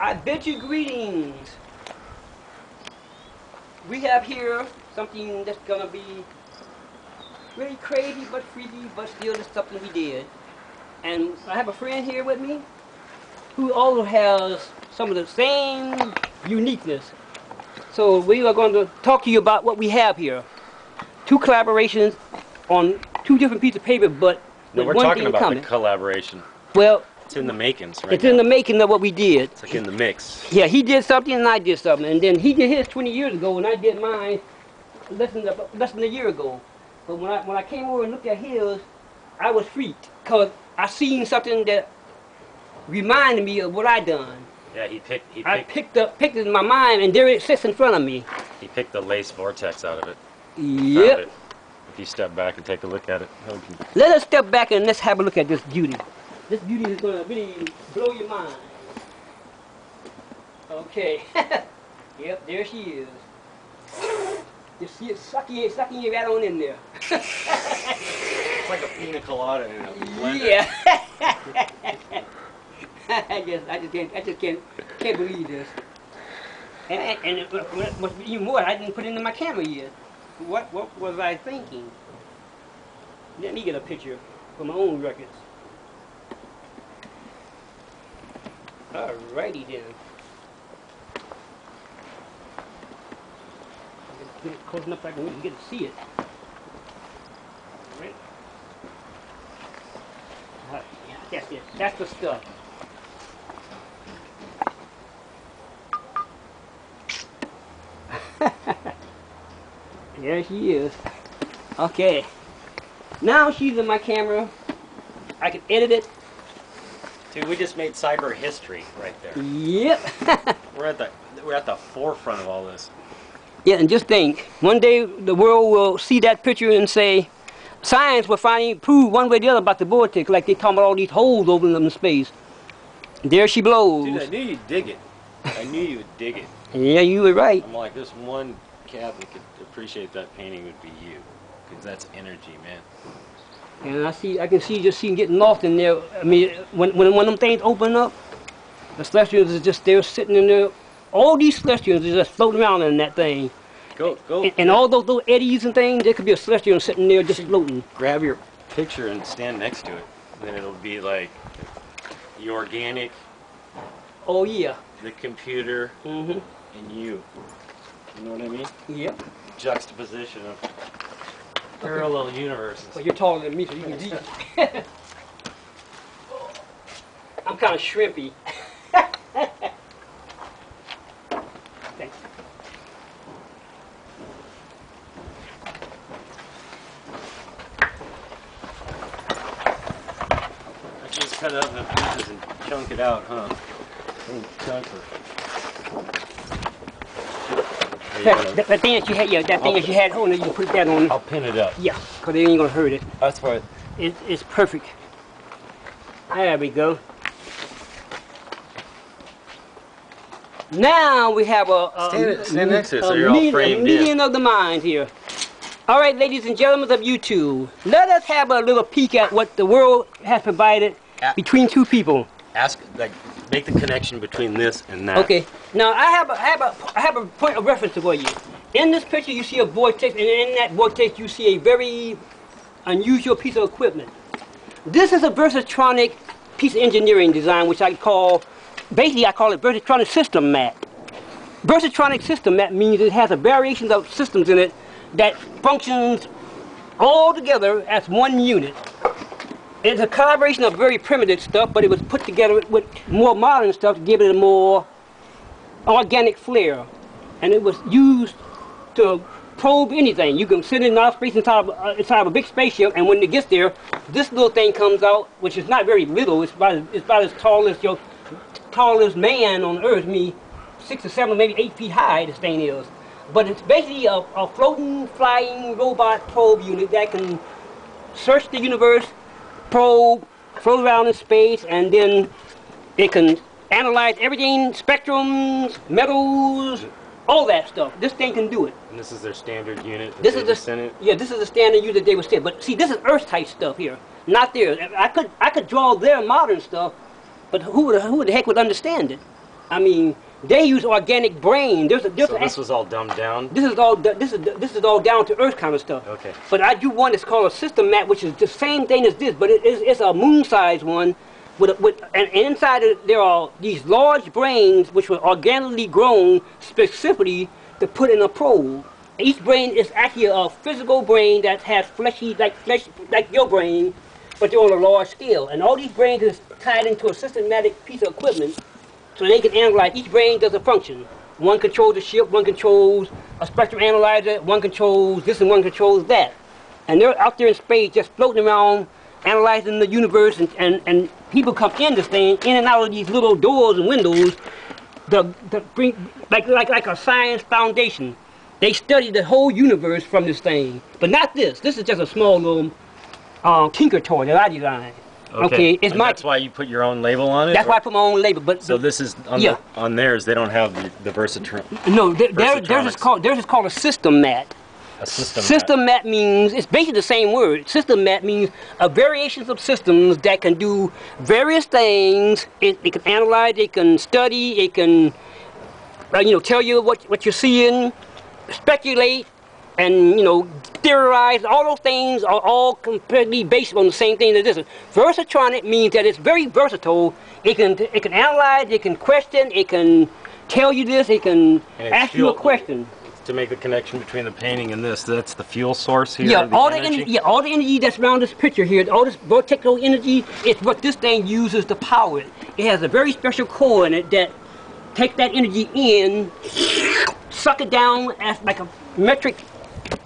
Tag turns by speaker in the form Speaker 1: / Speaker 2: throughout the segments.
Speaker 1: I bid you greetings. We have here something that's gonna be really crazy but freaky, but still it's something we did. And I have a friend here with me who also has some of the same uniqueness. So we are going to talk to you about what we have here. Two collaborations on two different pieces of paper, but
Speaker 2: no, we're talking about the collaboration.
Speaker 1: Well,
Speaker 2: it's in the makings right
Speaker 1: It's
Speaker 2: now.
Speaker 1: in the making of what we did.
Speaker 2: It's like in the mix.
Speaker 1: Yeah, he did something and I did something. And then he did his 20 years ago and I did mine less than a year ago. But when I came over and looked at his, I was freaked because I seen something that reminded me of what I done.
Speaker 2: Yeah,
Speaker 1: I picked it in my mind and there it sits in front of me.
Speaker 2: He picked the lace vortex out of it.
Speaker 1: Yep.
Speaker 2: It. If you step back and take a look at it.
Speaker 1: Let us step back and let's have a look at this beauty. This beauty is going to really blow your mind. Okay. Yep, there she is. You see it sucking you right on in there.
Speaker 2: It's like a pina colada in a blender.
Speaker 1: Yeah. I just can't believe this. And what's even more, I didn't put it in my camera yet. What was I thinking? Let me get a picture for my own records. Alrighty then. Get it close enough so I can really get to see it. Alright. Yeah, that's it. That's the stuff. There she is. Okay. Now she's in my camera. I can edit it.
Speaker 2: Dude, we just made cyber history right there.
Speaker 1: Yep.
Speaker 2: We're at the forefront of all this.
Speaker 1: Yeah, and just think, one day the world will see that picture and say, science will finally prove one way or the other about the vortex, like they talking about all these holes over in space. There she blows.
Speaker 2: Dude, I knew you'd dig it. I knew you would dig it.
Speaker 1: Yeah, you were right.
Speaker 2: I'm like, this one cat that could appreciate that painting would be you, because that's energy, man.
Speaker 1: And I can see getting lost in there. I mean, when them things open up, the celestials is just there sitting in there. All these celestials are just floating around in that thing.
Speaker 2: Go.
Speaker 1: And all those little eddies and things, there could be a celestial sitting there just floating.
Speaker 2: Grab your picture and stand next to it. Then it'll be like the organic.
Speaker 1: Oh yeah.
Speaker 2: The computer.
Speaker 1: Mm-hmm.
Speaker 2: And you. You know what I mean?
Speaker 1: Yep.
Speaker 2: Juxtaposition of parallel universes.
Speaker 1: Well, you're taller than me, so you can see. I'm kind of shrimpy. Thanks.
Speaker 2: I just cut it up in pieces and chunk it out, huh? Chunker.
Speaker 1: That thing that you had, yeah, that thing that you had on it, you put that on.
Speaker 2: I'll pin it up.
Speaker 1: Yeah, because it ain't gonna hurt it.
Speaker 2: That's right.
Speaker 1: It's perfect. There we go. Now we have
Speaker 2: stand next to it so you're all framed in.
Speaker 1: Meeting of the mind here. All right, ladies and gentlemen of YouTube, let us have a little peek at what the world has provided between two people.
Speaker 2: Make the connection between this and that.
Speaker 1: Okay. Now I have a point of reference for you. In this picture, you see a vortex, and in that vortex, you see a very unusual piece of equipment. This is a Versatronic piece of engineering design, which I call it Versatronic system map. Versatronic system map means it has a variation of systems in it that functions all together as one unit. It's a collaboration of very primitive stuff, but it was put together with more modern stuff to give it a more organic flair. And it was used to probe anything. You can send it in outer space inside of a big spaceship, and when it gets there, this little thing comes out, which is not very little. It's about as tall as your tallest man on Earth, me 6 or 7, maybe 8 feet high. This thing is, but it's basically a floating, flying robot probe unit that can search the universe, probe, float around in space, and then it can analyze everything, spectrums, metals, all that stuff. This thing can do it.
Speaker 2: And this is their standard unit.
Speaker 1: This is the standard unit they would send. But see, this is Earth type stuff here, not theirs. I could draw their modern stuff, but who the heck would understand it? I mean, they use organic brain.
Speaker 2: So this was all dumbed down?
Speaker 1: This is all down to earth kind of stuff.
Speaker 2: Okay.
Speaker 1: But I do one that's called a system map, which is the same thing as this, but it's a moon-sized one. And inside it, there are these large brains which were organically grown specifically to put in a probe. Each brain is actually a physical brain that has flesh like your brain, but they're on a large scale. And all these brains is tied into a systematic piece of equipment so they can analyze. Each brain does a function. One controls the ship, one controls a spectrum analyzer, one controls this and one controls that. And they're out there in space just floating around, analyzing the universe, and people come in this thing, in and out of these little doors and windows, to bring, like a science foundation. They study the whole universe from this thing. But not this. This is just a small little tinker toy that I designed.
Speaker 2: Okay. That's why you put your own label on it?
Speaker 1: That's why I put my own label. But
Speaker 2: so this is, on theirs, they don't have the Versatron?
Speaker 1: No, theirs is called a system mat.
Speaker 2: A system mat.
Speaker 1: System mat means, it's basically the same word. System mat means variations of systems that can do various things. It can analyze, it can study, it can tell you what you're seeing, speculate, and theorize. All those things are all completely based on the same thing that this is. Versatronic means that it's very versatile. It can analyze, it can question, it can tell you this, it can ask you a question.
Speaker 2: To make the connection between the painting and this, that's the fuel source here.
Speaker 1: Yeah, all the energy that's around this picture here, all this vortexical energy, is what this thing uses to power it. It has a very special core in it that takes that energy in, suck it down as like a metric,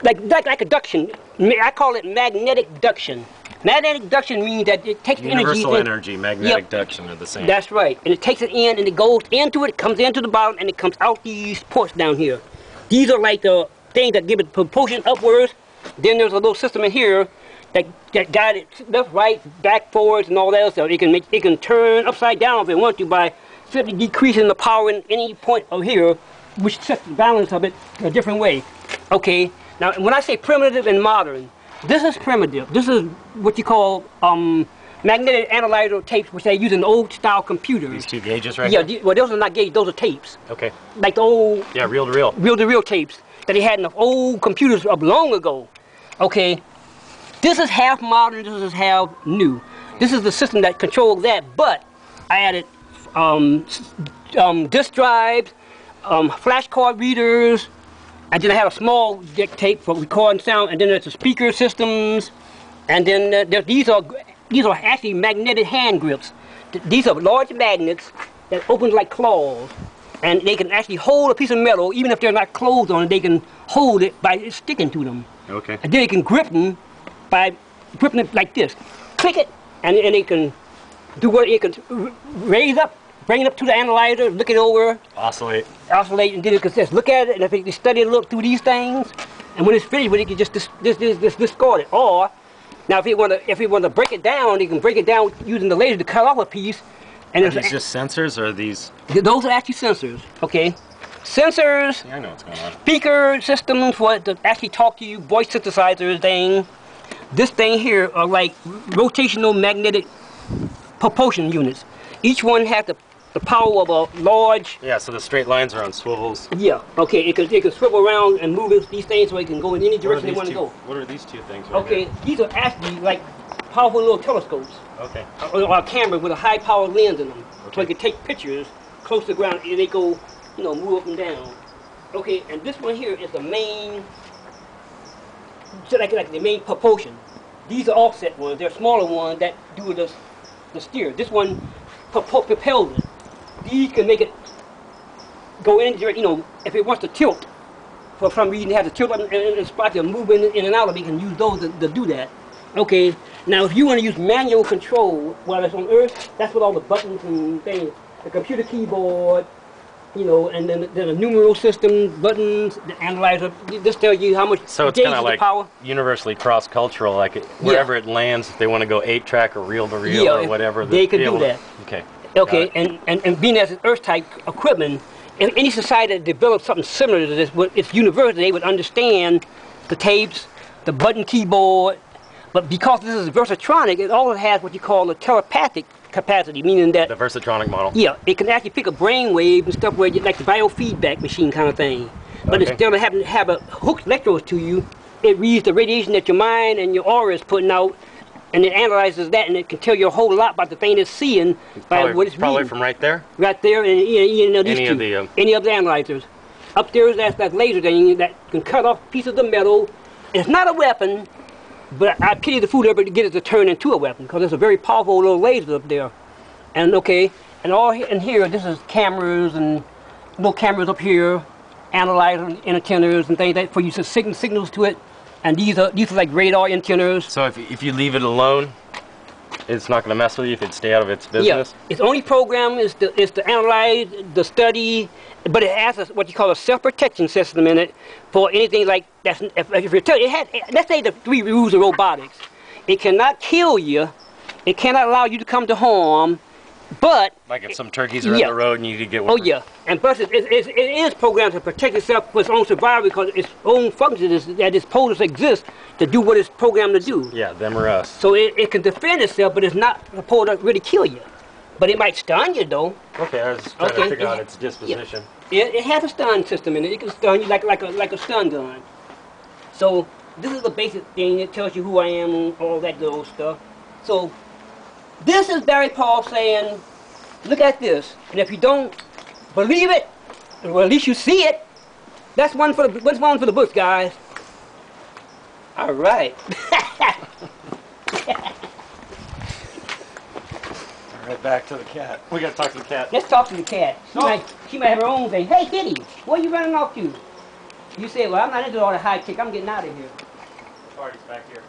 Speaker 1: like a duction. I call it magnetic duction. Magnetic duction means that it takes the energy.
Speaker 2: Universal energy, magnetic duction are the same.
Speaker 1: That's right, and it takes it in, and it goes into it, comes into the bottom, and it comes out these ports down here. These are like the things that give it propulsion upwards. Then there's a little system in here that guide it left, right, back, forwards, and all that stuff. It can turn upside down if it wants to by simply decreasing the power in any point of here, which sets the balance of it a different way. Okay. Now, when I say primitive and modern, this is primitive. This is what you call magnetic analyzer tapes, which they use in old style computers.
Speaker 2: These two gauges right here?
Speaker 1: Well, those are not gauges, those are tapes.
Speaker 2: Okay.
Speaker 1: Like the old...
Speaker 2: Yeah, reel-to-reel.
Speaker 1: Reel-to-reel tapes that they had in the old computers of long ago. Okay. This is half modern, this is half new. This is the system that controls that, but I added disk drives, flash card readers, and then I had a small deck tape for recording sound, and then there's the speaker systems, and then these are actually magnetic hand grips. These are large magnets that open like claws, and they can actually hold a piece of metal, even if they're not closed on it. They can hold it by sticking to them.
Speaker 2: Okay.
Speaker 1: And then they can grip them by gripping it like this. Click it, and it can do what it can raise up, bring it up to the analyzer, look it over,
Speaker 2: oscillate,
Speaker 1: and then it can just look at it. And if it study it, look through these things, and when it's finished, it can just discard it. Or now, if you want to break it down, you can break it down using the laser to cut off a piece. And
Speaker 2: are these just sensors, or are these?
Speaker 1: Those are actually sensors. Okay, sensors.
Speaker 2: Yeah, I know what's going on.
Speaker 1: Speaker systems for to actually talk to you. Voice synthesizers thing. This thing here are like rotational magnetic propulsion units. Each one has the power of a large...
Speaker 2: Yeah, so the straight lines are on swivels.
Speaker 1: Yeah, okay, it can swivel around and move these things so it can go in any direction they want to go.
Speaker 2: What are these two things?
Speaker 1: Okay, these are actually like powerful little telescopes.
Speaker 2: Okay.
Speaker 1: Or a camera with a high powered lens in them. Okay. So it can take pictures close to the ground and they go, move up and down. Okay, and this one here is the main, like the main propulsion. These are offset ones. They're smaller ones that do the steer. This one propels it. These can make it go in, if it wants to tilt, for some reason it has to tilt up in a spot to move in and out of it, you can use those to do that. Okay, now if you want to use manual control while it's on Earth, that's what all the buttons and things, the computer keyboard, and then the numeral system, buttons, the analyzer, this tells you how much
Speaker 2: so it's kind of like power. Universally cross-cultural, like wherever it lands, if they want to go 8-track or reel-to-reel or whatever.
Speaker 1: They could do that.
Speaker 2: Okay.
Speaker 1: Okay, and being as an Earth-type equipment, if any society that developed something similar to this, it's universal, they would understand the tapes, the button keyboard, but because this is Versatronic, it also has what you call a telepathic capacity, meaning that
Speaker 2: The Versatronic model.
Speaker 1: yeah, it can actually pick up brain waves and stuff where you, like the biofeedback machine kind of thing. But
Speaker 2: Okay.
Speaker 1: instead of having to have a hooked electrodes to you, it reads the radiation that your mind and your aura is putting out, and it analyzes that, and it can tell you a whole lot about the thing it's seeing by what it's
Speaker 2: Probably
Speaker 1: reading.
Speaker 2: from right there.
Speaker 1: Right there, and you know, these
Speaker 2: Any
Speaker 1: two,
Speaker 2: of the,
Speaker 1: any of the analyzers. Up there is that laser thing that can cut off pieces of metal. It's not a weapon, but I pity the fool ever to get it to turn into a weapon, because it's a very powerful little laser up there. And okay, and all in here, this is cameras and little cameras up here, analyzers, antennas, and things that for you to signals to it. And these are like radar antennas.
Speaker 2: So if you leave it alone, it's not going to mess with you if it stay out of its business?
Speaker 1: Yeah, its only program is to analyze, the study, but it has what you call a self-protection system in it for anything like that's. If you're telling, it has, let's say the 3 rules of robotics. It cannot kill you. It cannot allow you to come to harm. But
Speaker 2: like if some turkeys are on the road and you need to get one.
Speaker 1: Oh yeah, and plus it is programmed to protect itself for its own survival, because its own function is that its purpose exists to do what it's programmed to do.
Speaker 2: Yeah, them or us.
Speaker 1: So it can defend itself, but it's not supposed to really kill you. But it might stun you though.
Speaker 2: Okay, I was trying to figure out its disposition.
Speaker 1: Yeah. It has a stun system in it. It can stun you like a stun gun. So this is the basic thing. It tells you who I am and all that good old stuff. So this is Barry Paul saying, look at this. And if you don't believe it, well, at least you see it. That's one for the books, guys. All right.
Speaker 2: All right, back to the cat. We got to talk to the cat.
Speaker 1: Let's talk to the cat. She might have her own thing. Hey, kitty, where are you running off to? You say, well, I'm not into all the high kick. I'm getting out of here.
Speaker 2: Party's back here.